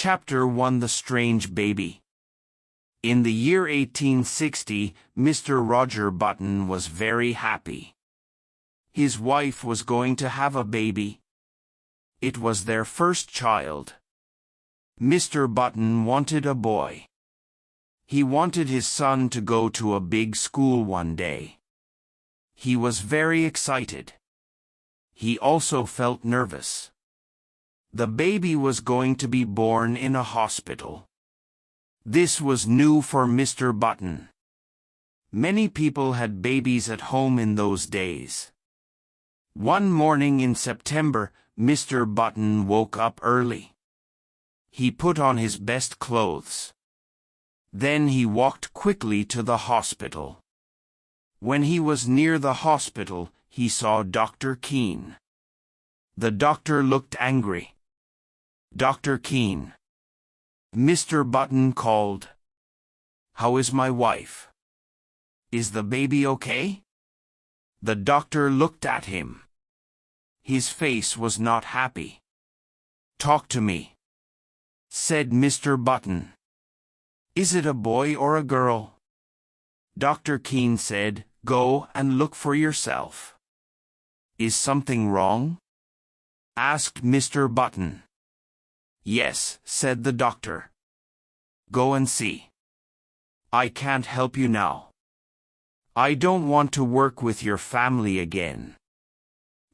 Chapter 1: The Strange Baby. In the year 1860, Mr. Roger Button was very happy. His wife was going to have a baby. It was their first child. Mr. Button wanted a boy. He wanted his son to go to a big school one day. He was very excited. He also felt nervous. The baby was going to be born in a hospital. This was new for Mr. Button. Many people had babies at home in those days. One morning in September, Mr. Button woke up early. He put on his best clothes. Then he walked quickly to the hospital. When he was near the hospital, he saw Dr. Keene. The doctor looked angry. "Dr. Keene," Mr. Button called. "How is my wife? Is the baby okay?" The doctor looked at him. His face was not happy. "Talk to me," said Mr. Button. "Is it a boy or a girl?" Dr. Keene said, "Go and look for yourself." "Is something wrong?" asked Mr. Button. "Yes," said the doctor. "Go and see. I can't help you now. I don't want to work with your family again."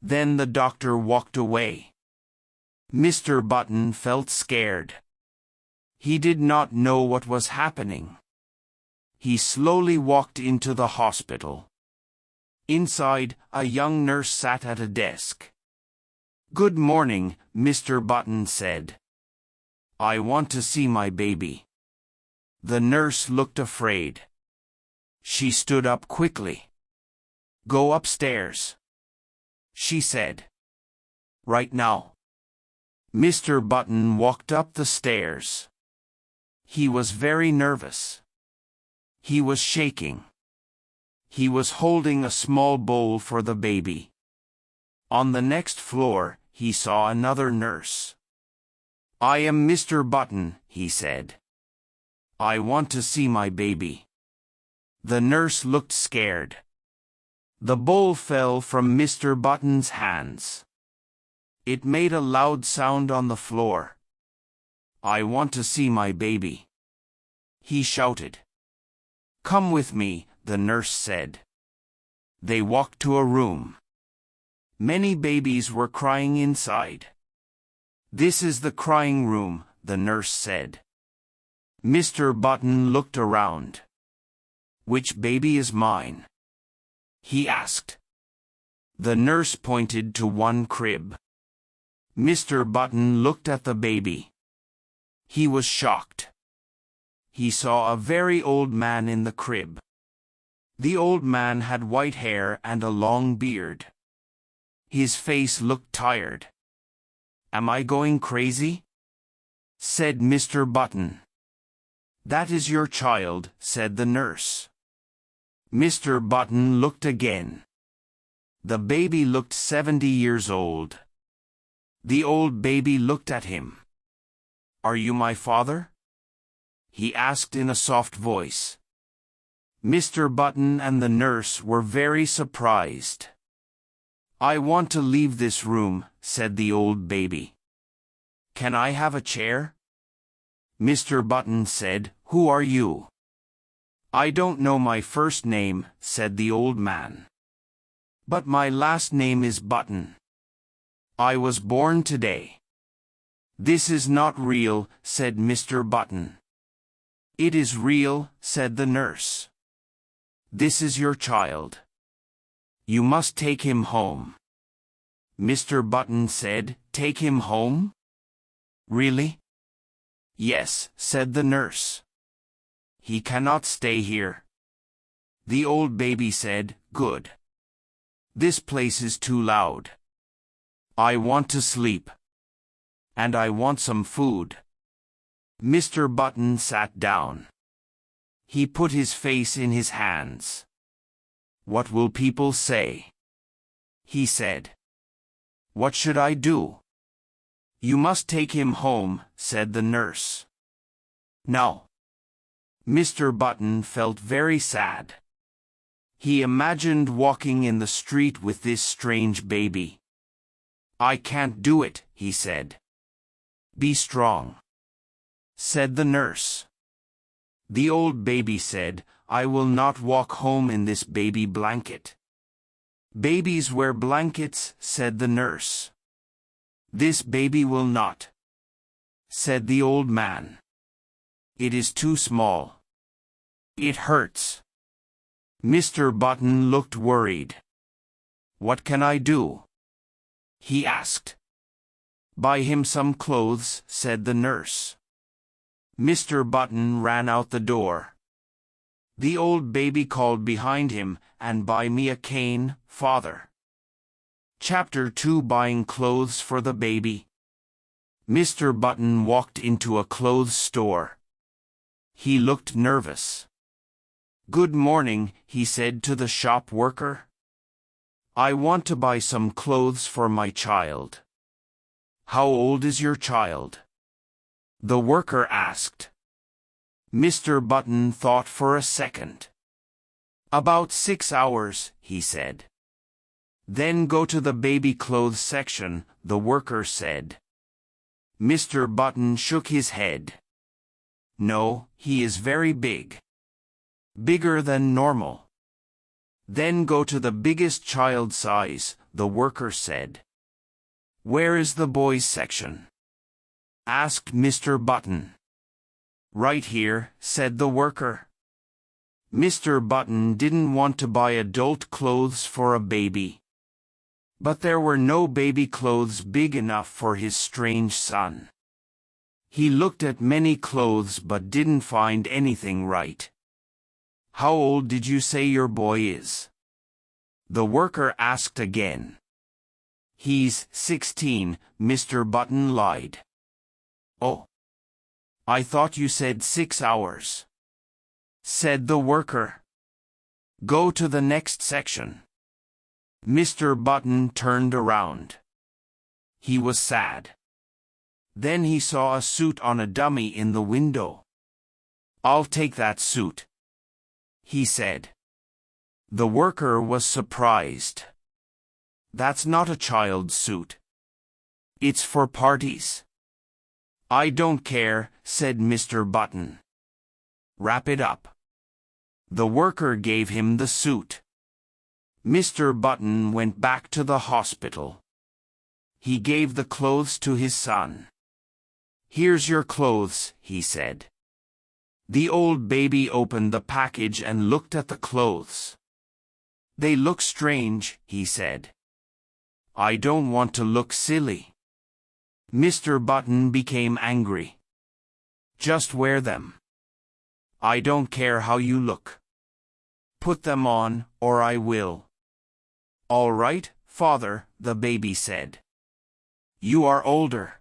Then the doctor walked away. Mr. Button felt scared. He did not know what was happening. He slowly walked into the hospital. Inside, a young nurse sat at a desk. "Good morning," Mr. Button said. "I want to see my baby." The nurse looked afraid. She stood up quickly. "Go upstairs," she said. "Right now." Mr. Button walked up the stairs. He was very nervous. He was shaking. He was holding a small bowl for the baby. On the next floor, he saw another nurse. "I am Mr. Button," he said. "I want to see my baby." The nurse looked scared. The bowl fell from Mr. Button's hands. It made a loud sound on the floor. "I want to see my baby," he shouted. "Come with me," the nurse said. They walked to a room. Many babies were crying inside. "This is the crying room," the nurse said. Mr. Button looked around. "Which baby is mine?" he asked. The nurse pointed to one crib. Mr. Button looked at the baby. He was shocked. He saw a very old man in the crib. The old man had white hair and a long beard. His face looked tired. "Am I going crazy?" said Mr. Button. "That is your child," said the nurse. Mr. Button looked again. The baby looked 70 years old. The old baby looked at him. "Are you my father?" he asked in a soft voice. Mr. Button and the nurse were very surprised. "I want to leave this room," said the old baby. "Can I have a chair?" Mr. Button said, "Who are you?" "I don't know my first name," said the old man. "But my last name is Button. I was born today." "This is not real," said Mr. Button. "It is real," said the nurse. "This is your child. You must take him home." Mr. Button said, "Take him home? Really?" "Yes," said the nurse. "He cannot stay here." The old baby said, "Good. This place is too loud. I want to sleep. And I want some food." Mr. Button sat down. He put his face in his hands. "What will people say?" he said. "What should I do?" "You must take him home," said the nurse. "No." Mr. Button felt very sad. He imagined walking in the street with this strange baby. "I can't do it," he said. "Be strong," said the nurse. The old baby said, "I will not walk home in this baby blanket." "Babies wear blankets," said the nurse. "This baby will not," said the old man. "It is too small. It hurts." Mr. Button looked worried. "What can I do?" he asked. "Buy him some clothes," said the nurse. Mr. Button ran out the door. The old baby called behind him, "And buy me a cane, father." Chapter 2: Buying Clothes for the Baby. Mr. Button walked into a clothes store. He looked nervous. "Good morning," he said to the shop worker. "I want to buy some clothes for my child." "How old is your child?" the worker asked. Mr. Button thought for a second. "About 6 hours," he said. "Then go to the baby clothes section," the worker said. Mr. Button shook his head. "No, he is very big. Bigger than normal." "Then go to the biggest child size," the worker said. "Where is the boys section?" asked Mr. Button. "Right here," said the worker. Mr. Button didn't want to buy adult clothes for a baby. But there were no baby clothes big enough for his strange son. He looked at many clothes but didn't find anything right. "How old did you say your boy is?" the worker asked again. "He's 16, Mr. Button lied. "Oh, I thought you said 6 hours," said the worker. "Go to the next section." Mr. Button turned around. He was sad. Then he saw a suit on a dummy in the window. "I'll take that suit," he said. The worker was surprised. "That's not a child's suit. It's for parties." "I don't care," said Mr. Button. "Wrap it up." The worker gave him the suit. Mr. Button went back to the hospital. He gave the clothes to his son. "Here's your clothes," he said. The old baby opened the package and looked at the clothes. "They look strange," he said. "I don't want to look silly." Mr. Button became angry. "Just wear them. I don't care how you look. Put them on, or I will." "All right, father," the baby said. "You are older.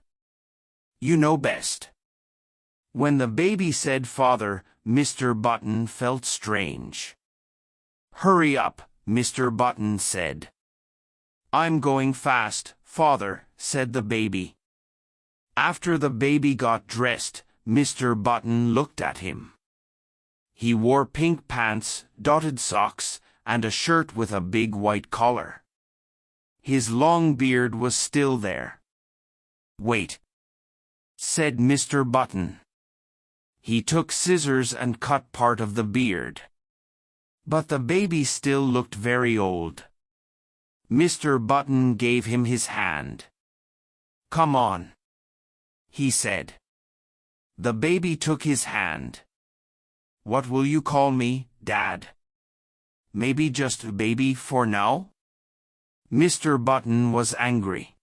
You know best." When the baby said father, Mr. Button felt strange. "Hurry up," Mr. Button said. "I'm going fast, father," said the baby. After the baby got dressed, Mr. Button looked at him. He wore pink pants, dotted socks, and a shirt with a big white collar. His long beard was still there. "Wait," said Mr. Button. He took scissors and cut part of the beard. But the baby still looked very old. Mr. Button gave him his hand. "Come on," he said. The baby took his hand. "What will you call me, Dad? Maybe just baby for now?" Mr. Button was angry.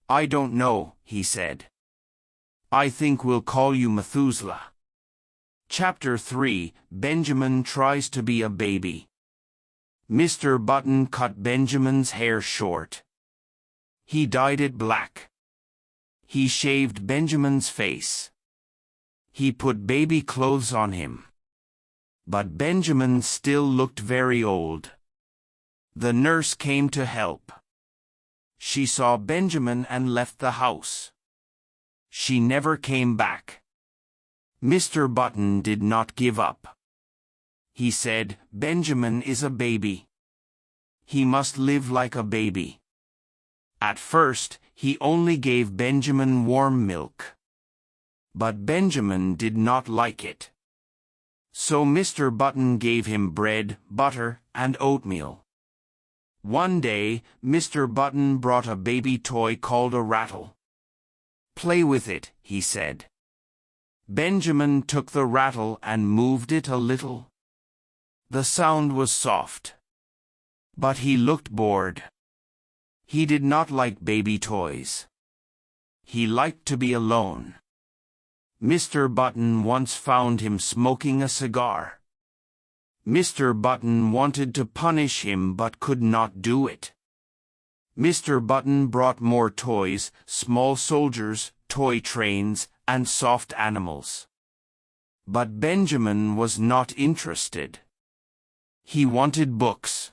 "I don't know," he said. "I think we'll call you Methuselah." Chapter 3: Benjamin Tries to Be a Baby. Mr. Button cut Benjamin's hair short. He dyed it black. He shaved Benjamin's face. He put baby clothes on him. But Benjamin still looked very old. The nurse came to help. She saw Benjamin and left the house. She never came back. Mr. Button did not give up. He said, "Benjamin is a baby. He must live like a baby." At first, he only gave Benjamin warm milk. But Benjamin did not like it. So Mr. Button gave him bread, butter, and oatmeal. One day, Mr. Button brought a baby toy called a rattle. "Play with it," he said. Benjamin took the rattle and moved it a little. The sound was soft. But he looked bored. He did not like baby toys. He liked to be alone. Mr. Button once found him smoking a cigar. Mr. Button wanted to punish him but could not do it. Mr. Button brought more toys, small soldiers, toy trains, and soft animals. But Benjamin was not interested. He wanted books.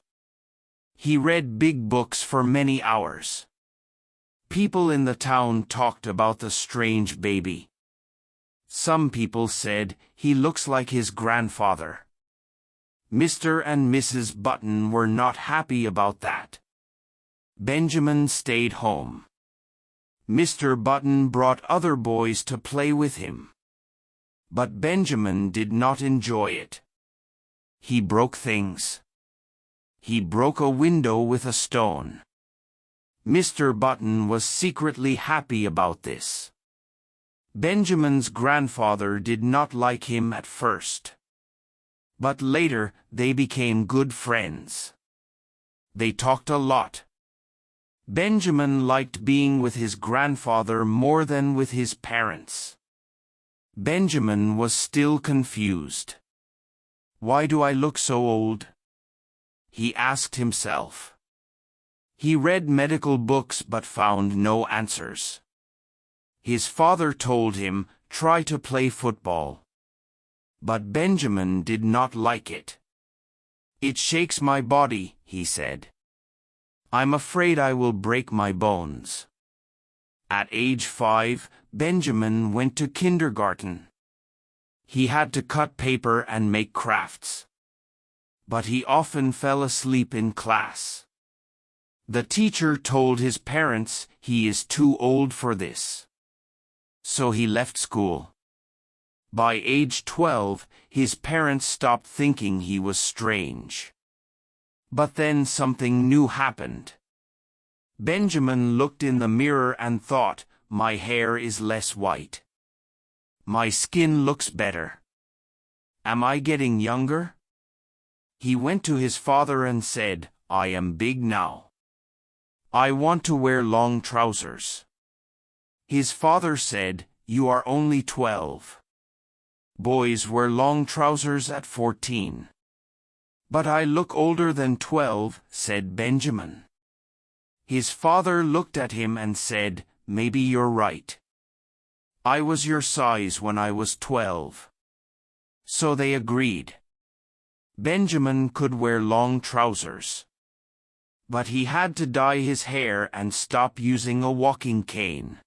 He read big books for many hours. People in the town talked about the strange baby. Some people said, "He looks like his grandfather." Mr. and Mrs. Button were not happy about that. Benjamin stayed home. Mr. Button brought other boys to play with him. But Benjamin did not enjoy it. He broke things. He broke a window with a stone. Mr. Button was secretly happy about this. Benjamin's grandfather did not like him at first. But later, they became good friends. They talked a lot. Benjamin liked being with his grandfather more than with his parents. Benjamin was still confused. "Why do I look so old?" he asked himself. He read medical books but found no answers. His father told him, "Try to play football." But Benjamin did not like it. "It shakes my body," he said. "I'm afraid I will break my bones." At age 5, Benjamin went to kindergarten. He had to cut paper and make crafts. But he often fell asleep in class. The teacher told his parents he is too old for this. So he left school. By age 12, his parents stopped thinking he was strange. But then something new happened. Benjamin looked in the mirror and thought, "My hair is less white. My skin looks better. Am I getting younger?" He went to his father and said, "I am big now. I want to wear long trousers." His father said, "You are only 12. Boys wear long trousers at 14. "But I look older than 12, said Benjamin. His father looked at him and said, "Maybe you're right. I was your size when I was 12. So they agreed. Benjamin could wear long trousers. But he had to dye his hair and stop using a walking cane.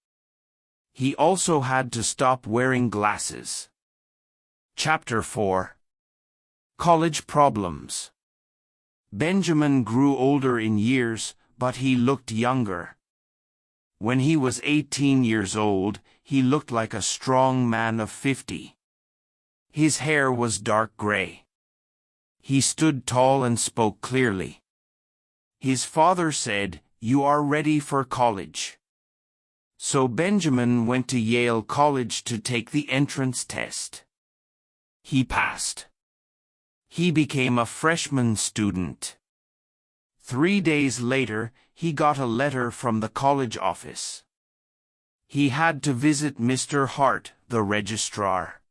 He also had to stop wearing glasses. Chapter 4. College Problems. Benjamin grew older in years, but he looked younger. When he was 18 years old, he looked like a strong man of 50. His hair was dark gray. He stood tall and spoke clearly. His father said, "You are ready for college." So Benjamin went to Yale College to take the entrance test. He passed. He became a freshman student. 3 days later, he got a letter from the college office. He had to visit Mr. Hart, the registrar.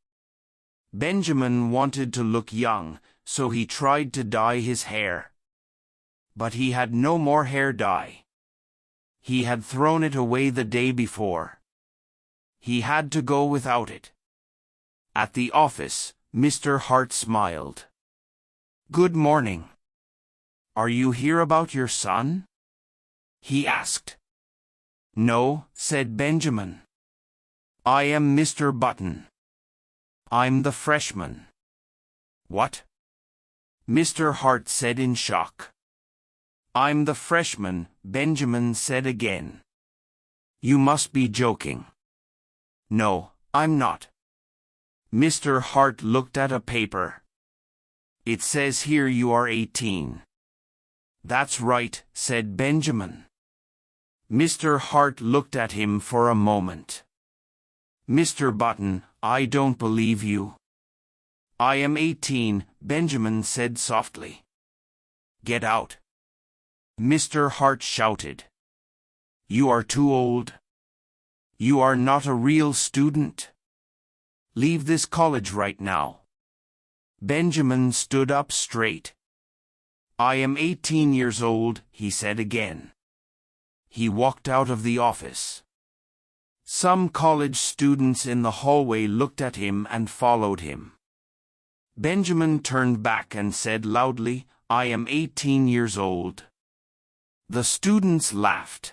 Benjamin wanted to look young, so he tried to dye his hair. But he had no more hair dye. He had thrown it away the day before. He had to go without it. At the office, Mr. Hart smiled. "Good morning. Are you here about your son?" he asked. "No," said Benjamin. I am Mr. Button. I'm the freshman. What? Mr. Hart said in shock. I'm the freshman, Benjamin said again. You must be joking. No, I'm not. Mr. Hart looked at a paper. It says here you are 18. That's right, said Benjamin. Mr. Hart looked at him for a moment. Mr. Button, I don't believe you. I am 18, Benjamin said softly. Get out. Mr. Hart shouted. You are too old. You are not a real student. Leave this college right now. Benjamin stood up straight. I am 18 years old, he said again. He walked out of the office. Some college students in the hallway looked at him and followed him. Benjamin turned back and said loudly, I am 18 years old. The students laughed.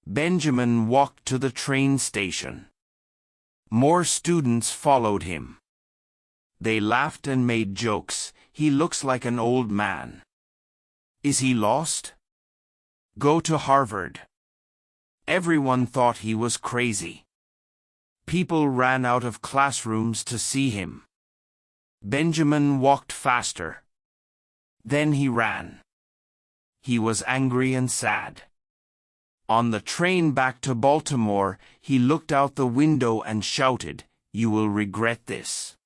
Benjamin walked to the train station. More students followed him. They laughed and made jokes. He looks like an old man. Is he lost? Go to Harvard. Everyone thought he was crazy. People ran out of classrooms to see him. Benjamin walked faster. Then he ran. He was angry and sad. On the train back to Baltimore, he looked out the window and shouted, You will regret this.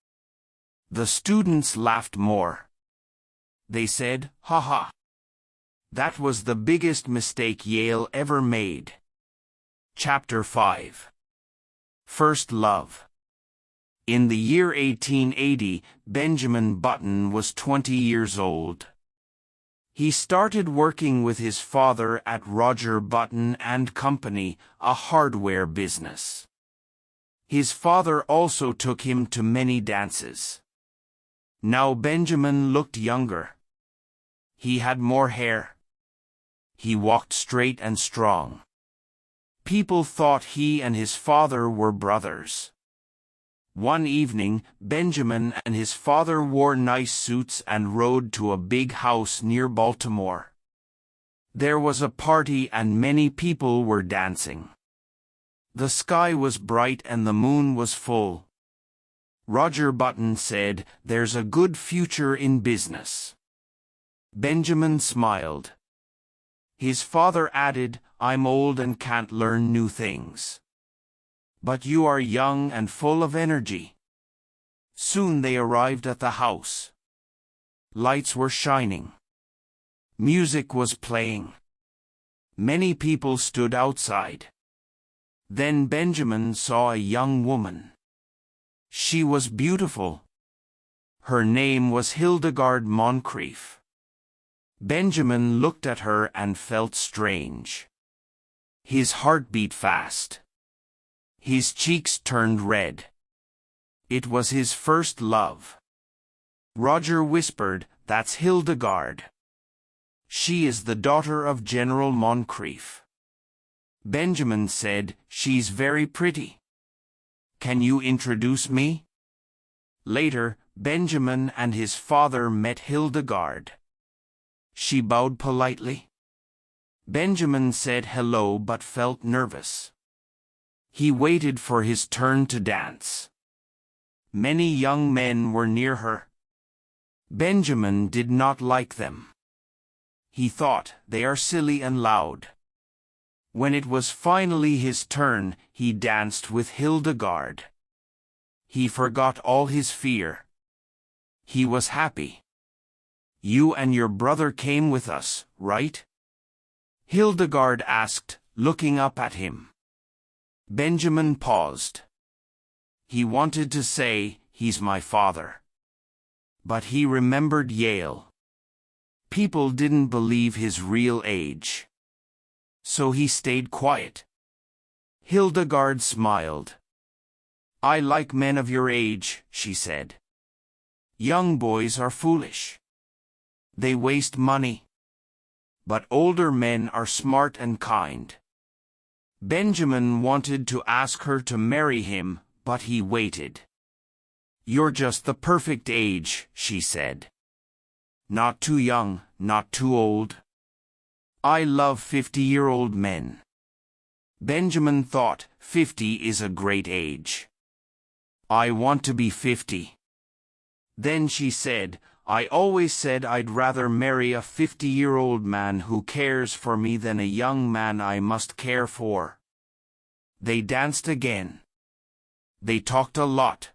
The students laughed more. They said, Ha ha. That was the biggest mistake Yale ever made. Chapter 5. First Love. In the year 1880, Benjamin Button was 20 years old. He started working with his father at Roger Button and Company, a hardware business. His father also took him to many dances. Now Benjamin looked younger. He had more hair. He walked straight and strong. People thought he and his father were brothers. One evening, Benjamin and his father wore nice suits and rode to a big house near Baltimore. There was a party and many people were dancing. The sky was bright and the moon was full. Roger Button said, There's a good future in business. Benjamin smiled. His father added, I'm old and can't learn new things. But you are young and full of energy. Soon they arrived at the house. Lights were shining. Music was playing. Many people stood outside. Then Benjamin saw a young woman. She was beautiful. Her name was Hildegard Moncrief. Benjamin looked at her and felt strange. His heart beat fast. His cheeks turned red. It was his first love. Roger whispered, That's Hildegard. She is the daughter of General Moncrief. Benjamin said, She's very pretty. Can you introduce me? Later, Benjamin and his father met Hildegard. She bowed politely. Benjamin said hello but felt nervous. He waited for his turn to dance. Many young men were near her. Benjamin did not like them. He thought, They are silly and loud. When it was finally his turn, he danced with Hildegard. He forgot all his fear. He was happy. You and your brother came with us, right? Hildegard asked, looking up at him. Benjamin paused. He wanted to say, He's my father. But he remembered Yale. People didn't believe his real age. So he stayed quiet. Hildegard smiled. I like men of your age, she said. Young boys are foolish. They waste money. But older men are smart and kind. Benjamin wanted to ask her to marry him, but he waited. "You're just the perfect age," she said. "Not too young, not too old. I love 50-year-old men." Benjamin thought, 50 is a great age. "I want to be 50. Then she said, "I always said I'd rather marry a 50-year-old man who cares for me than a young man I must care for." They danced again. They talked a lot.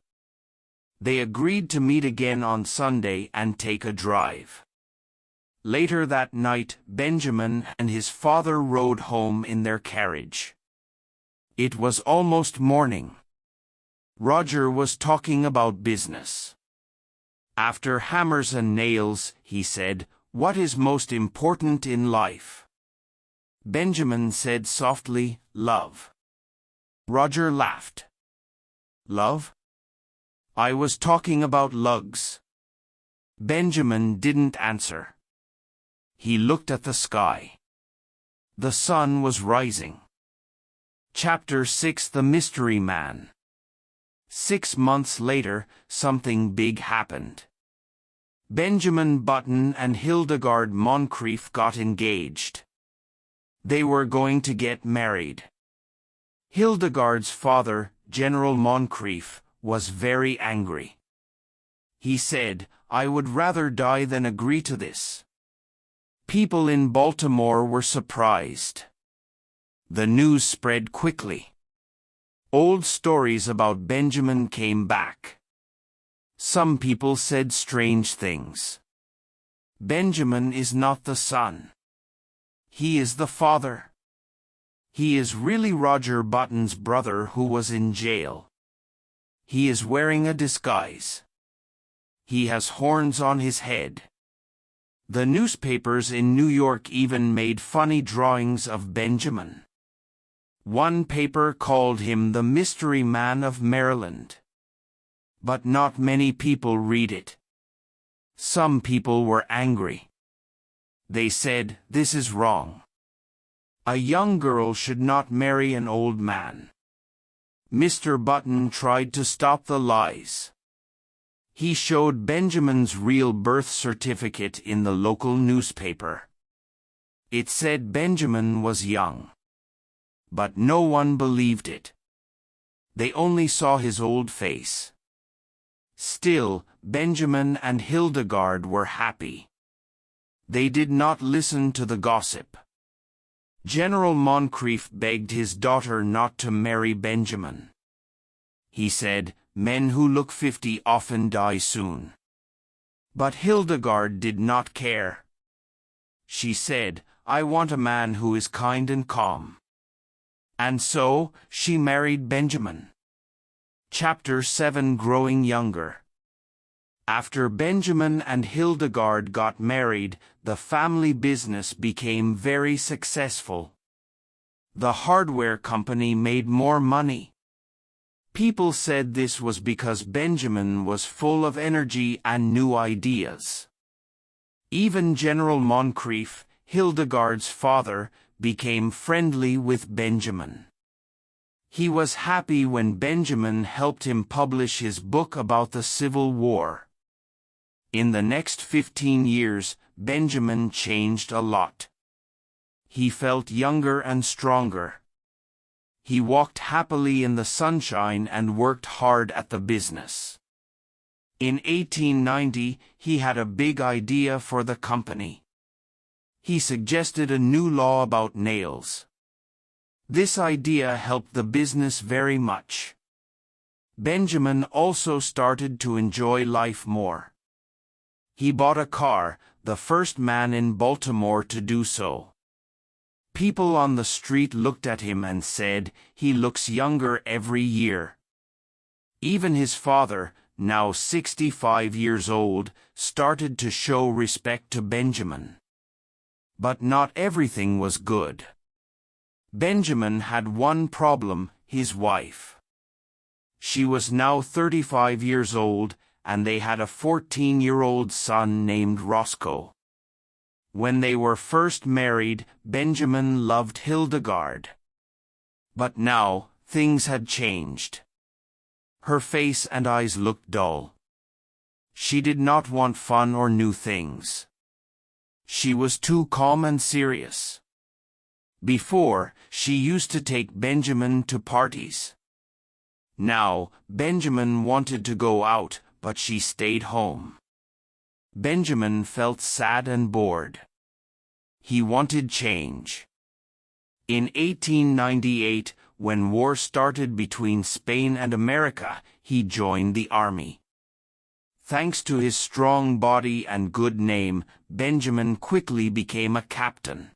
They agreed to meet again on Sunday and take a drive. Later that night, Benjamin and his father rode home in their carriage. It was almost morning. Roger was talking about business. "After hammers and nails," he said, "what is most important in life?" Benjamin said softly, "Love." Roger laughed. "Love? I was talking about lugs." Benjamin didn't answer. He looked at the sky. The sun was rising. Chapter 6: The Mystery Man. 6 months later, something big happened. Benjamin Button and Hildegard Moncrief got engaged. They were going to get married. Hildegard's father, General Moncrief, was very angry. He said, "I would rather die than agree to this." People in Baltimore were surprised. The news spread quickly. Old stories about Benjamin came back. Some people said strange things. Benjamin is not the son. He is the father. He is really Roger Button's brother who was in jail. He is wearing a disguise. He has horns on his head. The newspapers in New York even made funny drawings of Benjamin. One paper called him the Mystery Man of Maryland. But not many people read it. Some people were angry. They said, "This is wrong. A young girl should not marry an old man." Mr. Button tried to stop the lies. He showed Benjamin's real birth certificate in the local newspaper. It said Benjamin was young. But no one believed it. They only saw his old face. Still, Benjamin and Hildegard were happy. They did not listen to the gossip. General Moncrief begged his daughter not to marry Benjamin. He said, "Men who look 50 often die soon." But Hildegard did not care. She said, "I want a man who is kind and calm." And so, she married Benjamin. Chapter 7: Growing Younger. After Benjamin and Hildegard got married, the family business became very successful. The hardware company made more money. People said this was because Benjamin was full of energy and new ideas. Even General Moncrief, Hildegard's father, became friendly with Benjamin. He was happy when Benjamin helped him publish his book about the Civil War. In the next 15 years, Benjamin changed a lot. He felt younger and stronger. He walked happily in the sunshine and worked hard at the business. In 1890, he had a big idea for the company. He suggested a new law about nails. This idea helped the business very much. Benjamin also started to enjoy life more. He bought a car, the first man in Baltimore to do so. People on the street looked at him and said, "He looks younger every year." Even his father, now 65 years old, started to show respect to Benjamin. But not everything was good. Benjamin had one problem: his wife. She was now 35 years old, and they had a 14-year-old son named Roscoe. When they were first married, Benjamin loved Hildegard. But now, things had changed. Her face and eyes looked dull. She did not want fun or new things. She was too calm and serious. Before, she used to take Benjamin to parties. Now, Benjamin wanted to go out, but she stayed home. Benjamin felt sad and bored. He wanted change. In 1898, when war started between Spain and America, he joined the army. Thanks to his strong body and good name, Benjamin quickly became a captain.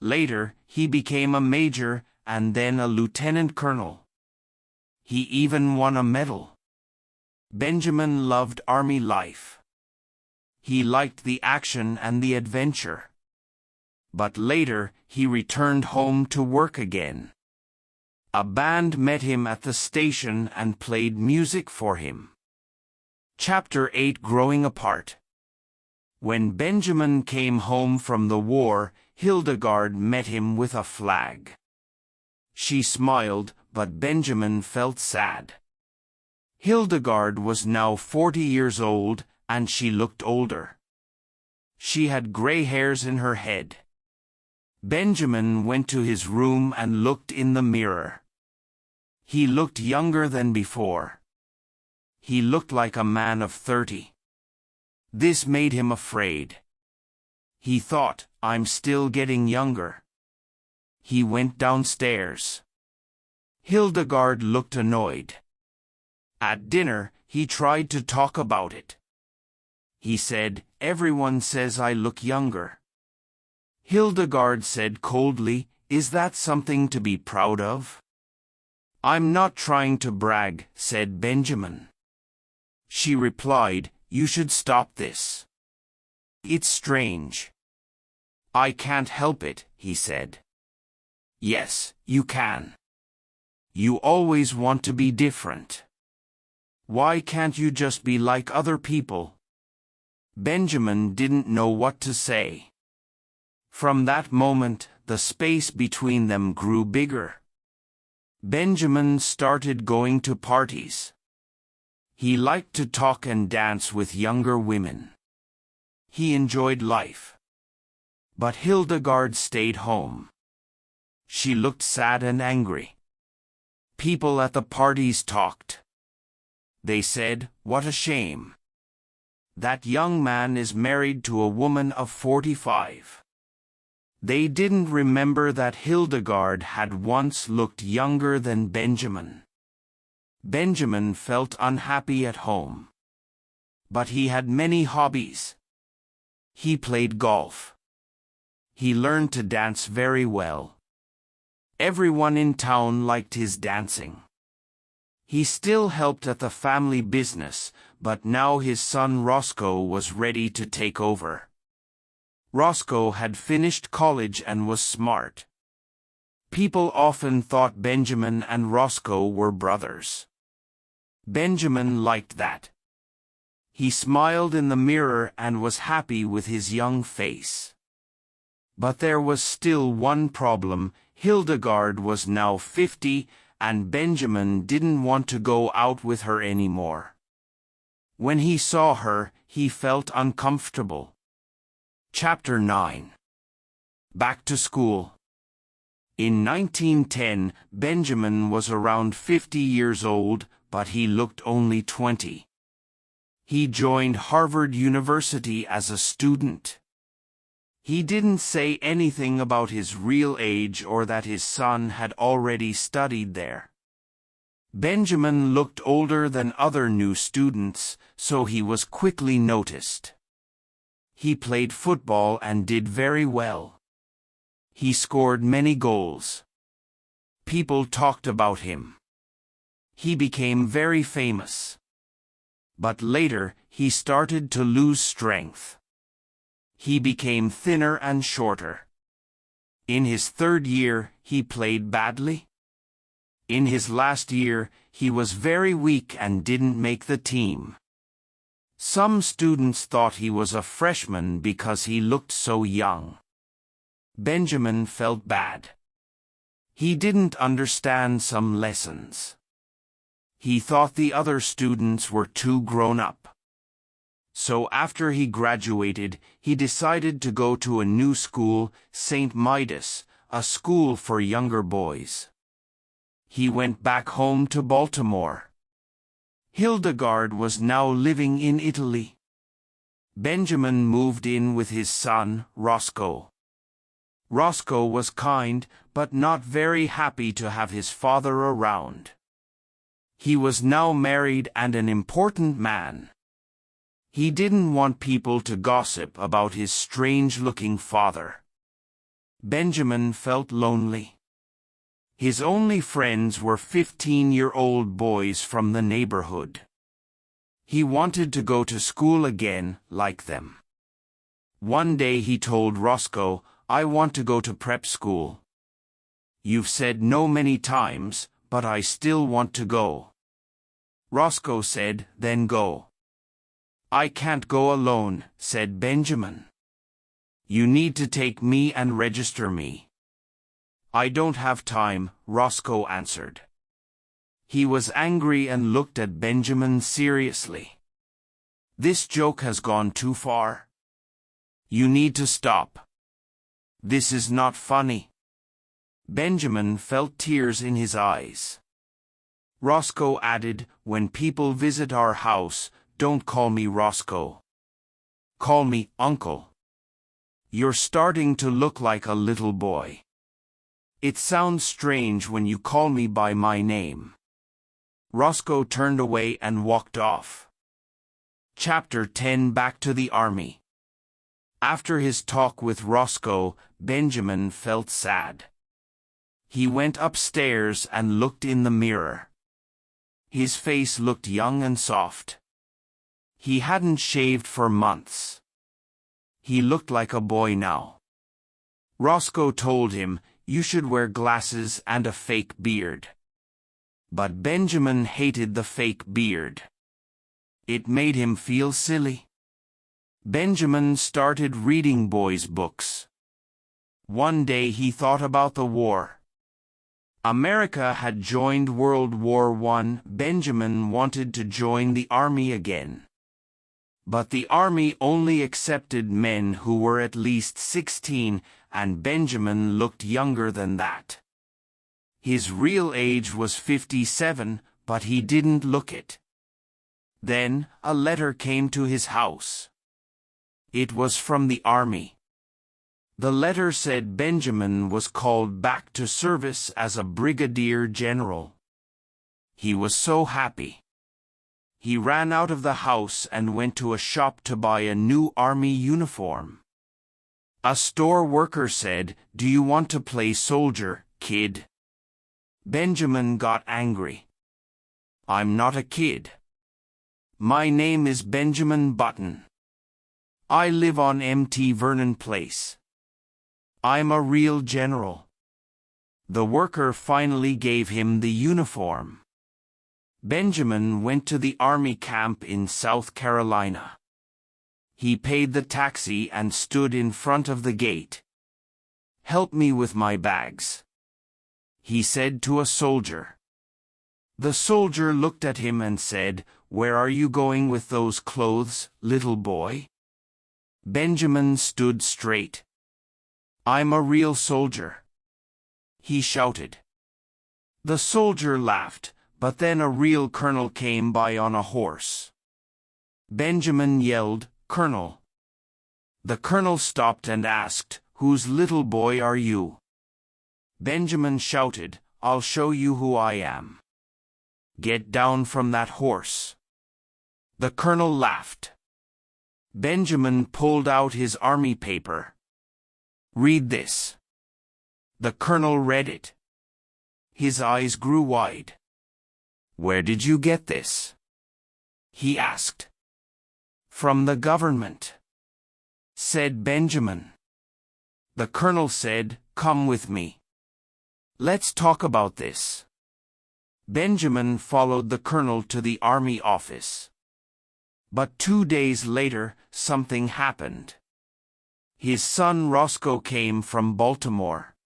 Later, he became a major and then a lieutenant colonel. He even won a medal. Benjamin loved army life. He liked the action and the adventure. But later, he returned home to work again. A band met him at the station and played music for him. Chapter 8: Growing Apart. When Benjamin came home from the war, Hildegard met him with a flag. She smiled, but Benjamin felt sad. Hildegard was now 40 years old, and she looked older. She had gray hairs in her head. Benjamin went to his room and looked in the mirror. He looked younger than before. He looked like a man of 30. This made him afraid. He thought, I'm still getting younger. He went downstairs. Hildegard looked annoyed. At dinner, he tried to talk about it. He said, everyone says I look younger. Hildegard said coldly, is that something to be proud of? I'm not trying to brag, said Benjamin. She replied, you should stop this. It's strange. I can't help it, he said. Yes, you can. You always want to be different. Why can't you just be like other people? Benjamin didn't know what to say. From that moment, the space between them grew bigger. Benjamin started going to parties. He liked to talk and dance with younger women. He enjoyed life. But Hildegard stayed home. She looked sad and angry. People at the parties talked. They said, what a shame. That young man is married to a woman of 45. They didn't remember that Hildegard had once looked younger than Benjamin. Benjamin felt unhappy at home. But he had many hobbies. He played golf. He learned to dance very well. Everyone in town liked his dancing. He still helped at the family business, but now his son Roscoe was ready to take over. Roscoe had finished college and was smart. People often thought Benjamin and Roscoe were brothers. Benjamin liked that. He smiled in the mirror and was happy with his young face. But there was still one problem. Hildegard was now 50, and Benjamin didn't want to go out with her anymore. When he saw her, he felt uncomfortable. Chapter 9. Back to school. In 1910, Benjamin was around 50 years old, but he looked only 20. He joined Harvard University as a student. He didn't say anything about his real age or that his son had already studied there. Benjamin looked older than other new students, so he was quickly noticed. He played football and did very well. He scored many goals. People talked about him. He became very famous. But later, he started to lose strength. He became thinner and shorter. In his third year, he played badly. In his last year, he was very weak and didn't make the team. Some students thought he was a freshman because he looked so young. Benjamin felt bad. He didn't understand some lessons. He thought the other students were too grown up. So after he graduated, he decided to go to a new school, St. Midas, a school for younger boys. He went back home to Baltimore. Hildegard was now living in Italy. Benjamin moved in with his son, Roscoe. Roscoe was kind, but not very happy to have his father around. He was now married and an important man. He didn't want people to gossip about his strange-looking father. Benjamin felt lonely. His only friends were 15-year-old boys from the neighborhood. He wanted to go to school again, like them. One day he told Roscoe, "I want to go to prep school. You've said no many times, but I still want to go." Roscoe said, "Then go." "I can't go alone," said Benjamin. "You need to take me and register me." "I don't have time," Roscoe answered. He was angry and looked at Benjamin seriously. "This joke has gone too far. You need to stop. This is not funny." Benjamin felt tears in his eyes. Roscoe added, "When people visit our house, don't call me Roscoe. Call me Uncle. You're starting to look like a little boy. It sounds strange when you call me by my name." Roscoe turned away and walked off. Chapter 10. Back to the army. After his talk with Roscoe, Benjamin felt sad. He went upstairs and looked in the mirror. His face looked young and soft. He hadn't shaved for months. He looked like a boy now. Roscoe told him, "You should wear glasses and a fake beard." But Benjamin hated the fake beard. It made him feel silly. Benjamin started reading boys' books. One day he thought about the war. America had joined World War I. Benjamin wanted to join the army again. But the army only accepted men who were at least 16, and Benjamin looked younger than that. His real age was 57, but he didn't look it. Then, a letter came to his house. It was from the army. The letter said Benjamin was called back to service as a brigadier general. He was so happy. He ran out of the house and went to a shop to buy a new army uniform. A store worker said, "Do you want to play soldier, kid?" Benjamin got angry. "I'm not a kid. My name is Benjamin Button. I live on Mt. Vernon Place. I'm a real general." The worker finally gave him the uniform. Benjamin went to the army camp in South Carolina. He paid the taxi and stood in front of the gate. "Help me with my bags," he said to a soldier. The soldier looked at him and said, "Where are you going with those clothes, little boy?" Benjamin stood straight. "I'm a real soldier," he shouted. The soldier laughed, but then a real colonel came by on a horse. Benjamin yelled, "Colonel!" The colonel stopped and asked, "Whose little boy are you?" Benjamin shouted, "I'll show you who I am. Get down from that horse." The colonel laughed. Benjamin pulled out his army paper. "Read this." The colonel read it. His eyes grew wide. "Where did you get this?" he asked. "From the government," said Benjamin. The colonel said, "Come with me. Let's talk about this." Benjamin followed the colonel to the army office. But 2 days later, something happened. His son Roscoe came from Baltimore.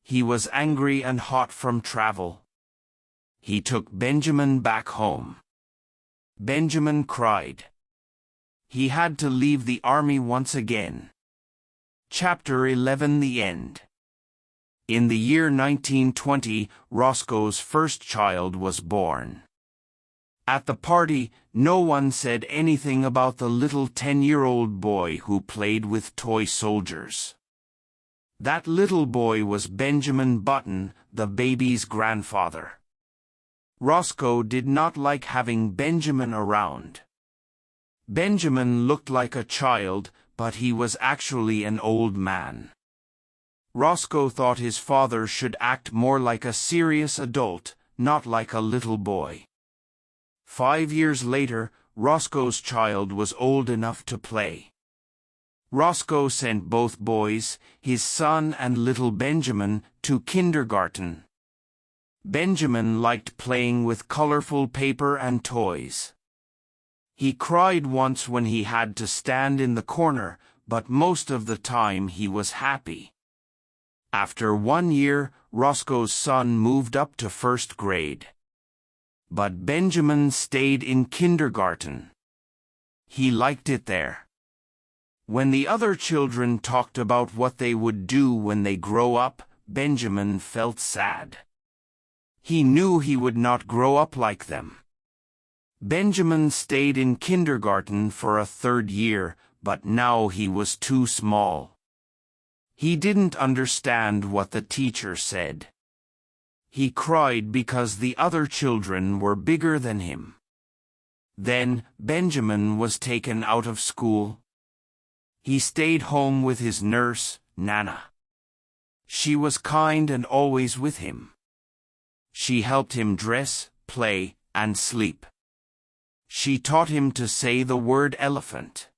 He was angry and hot from travel. He took Benjamin back home. Benjamin cried. He had to leave the army once again. Chapter 11 The End. In the year 1920, Roscoe's first child was born. At the party, no one said anything about the little 10-year-old boy who played with toy soldiers. That little boy was Benjamin Button, the baby's grandfather. Roscoe did not like having Benjamin around. Benjamin looked like a child, but he was actually an old man. Roscoe thought his father should act more like a serious adult, not like a little boy. 5 years later, Roscoe's child was old enough to play. Roscoe sent both boys, his son and little Benjamin, to kindergarten. Benjamin liked playing with colorful paper and toys. He cried once when he had to stand in the corner, but most of the time he was happy. After 1 year, Roscoe's son moved up to first grade. But Benjamin stayed in kindergarten. He liked it there. When the other children talked about what they would do when they grow up, Benjamin felt sad. He knew he would not grow up like them. Benjamin stayed in kindergarten for a 3rd year, but now he was too small. He didn't understand what the teacher said. He cried because the other children were bigger than him. Then, Benjamin was taken out of school. He stayed home with his nurse, Nana. She was kind and always with him. She helped him dress, play, and sleep. She taught him to say the word elephant.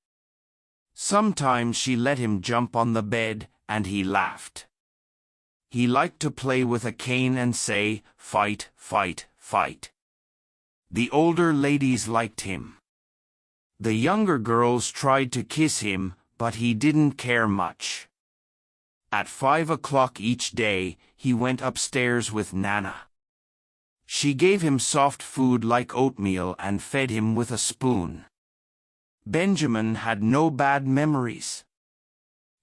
Sometimes she let him jump on the bed, and he laughed. He liked to play with a cane and say, "Fight, fight, fight." The older ladies liked him. The younger girls tried to kiss him, but he didn't care much. At 5 o'clock each day, he went upstairs with Nana. She gave him soft food like oatmeal and fed him with a spoon. Benjamin had no bad memories.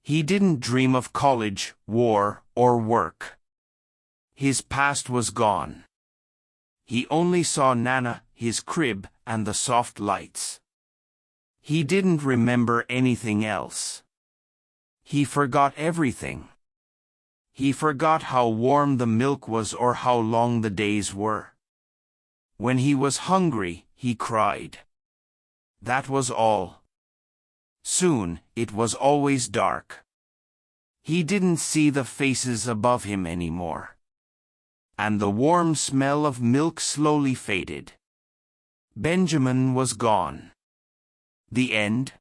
He didn't dream of college, war, or work. His past was gone. He only saw Nana, his crib, and the soft lights. He didn't remember anything else. He forgot everything. He forgot how warm the milk was or how long the days were. When he was hungry, he cried. That was all. Soon, it was always dark. He didn't see the faces above him anymore. And the warm smell of milk slowly faded. Benjamin was gone. The end.